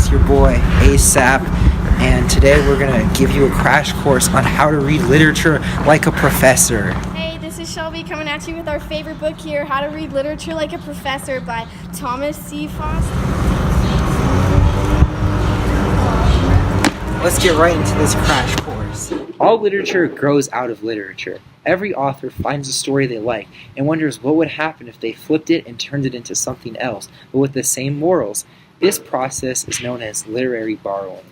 It's your boy ASAP, and today we're gonna give you a crash course on how to read literature like a professor. Hey, this is Shelby coming at you with our favorite book here, How to Read Literature Like a Professor by Thomas C. Foster. Let's get right into this crash course. All literature grows out of literature. Every author finds a story they like and wonders what would happen if they flipped it and turned it into something else, but with the same morals. This process is known as literary borrowing.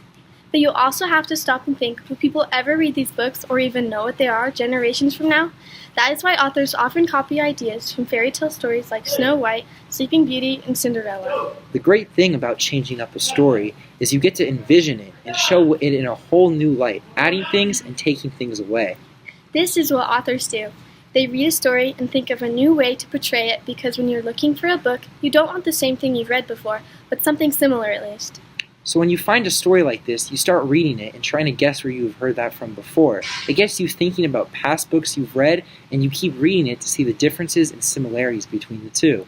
But you also have to stop and think, will people ever read these books or even know what they are generations from now? That is why authors often copy ideas from fairy tale stories like Snow White, Sleeping Beauty, and Cinderella. The great thing about changing up a story is you get to envision it and show it in a whole new light, adding things and taking things away. This is what authors do. They read a story and think of a new way to portray it because when you're looking for a book, you don't want the same thing you've read before, but something similar at least. So when you find a story like this, you start reading it and trying to guess where you've heard that from before. It gets you thinking about past books you've read, and you keep reading it to see the differences and similarities between the two.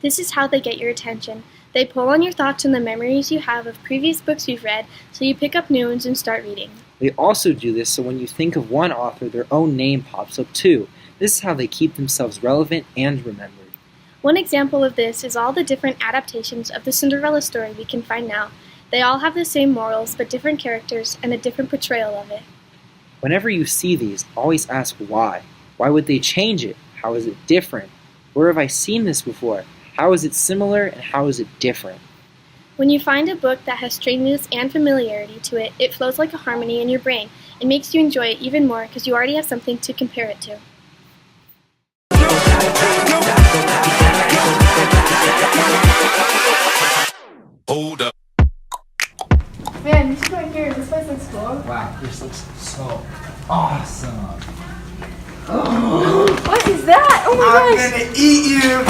This is how they get your attention. They pull on your thoughts and the memories you have of previous books you've read, so you pick up new ones and start reading. They also do this so when you think of one author, their own name pops up too. This is how they keep themselves relevant and remembered. One example of this is all the different adaptations of the Cinderella story we can find now. They all have the same morals, but different characters and a different portrayal of it. Whenever you see these, always ask why. Why would they change it? How is it different? Where have I seen this before? How is it similar and how is it different? When you find a book that has strangeness and familiarity to it, it flows like a harmony in your brain. It makes you enjoy it even more because you already have something to compare it to. Hold up. Man, you should go in here. This place looks cool. Wow, this looks so awesome. What is that? Oh my gosh! I'm gonna eat you!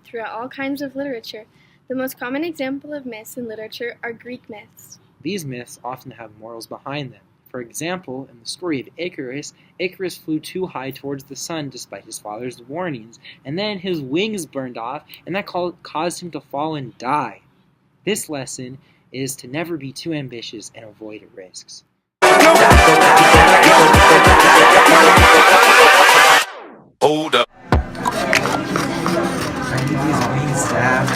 Throughout all kinds of literature. The most common example of myths in literature are Greek myths. These myths often have morals behind them. For example, in the story of Icarus, Icarus flew too high towards the sun despite his father's warnings, and then his wings burned off, and that caused him to fall and die. This lesson is to never be too ambitious and avoid risks. Hold up. I need these wings, Dad.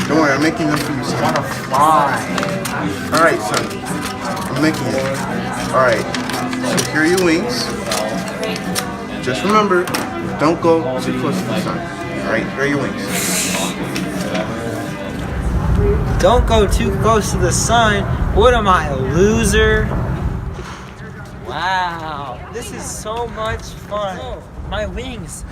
Don't worry, I'm making them for you, I son. wanna fly. Alright, son. I'm making it. Alright. So here are your wings. Just remember, don't go too close to the sun. Alright, here are your wings. Don't go too close to the sun. What am I, a loser? Wow, this is so much fun. My wings,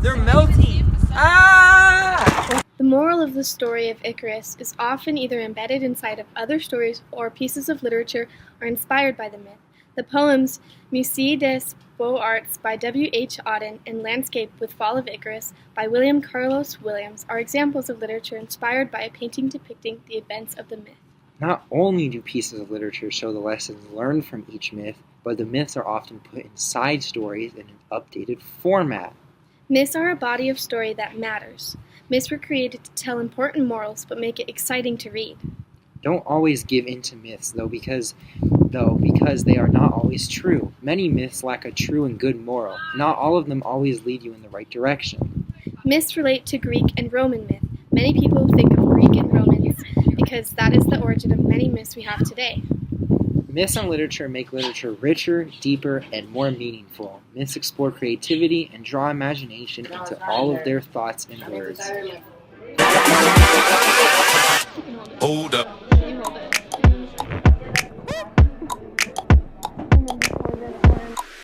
they're melting. Ah! The moral of the story of Icarus is often either embedded inside of other stories or pieces of literature or inspired by the myth. The poems Musée des Beaux-Arts by W.H. Auden and Landscape with Fall of Icarus by William Carlos Williams are examples of literature inspired by a painting depicting the events of the myth. Not only do pieces of literature show the lessons learned from each myth, but the myths are often put inside stories in an updated format. Myths are a body of story that matters. Myths were created to tell important morals but make it exciting to read. Don't always give in to myths, though, because they are not always true. Many myths lack a true and good moral. Not all of them always lead you in the right direction. Myths relate to Greek and Roman myth. Many people think of Greek and Roman myths because that is the origin of many myths we have today. Myths and literature make literature richer, deeper, and more meaningful. Myths explore creativity and draw imagination into all of their thoughts and words. Hold up.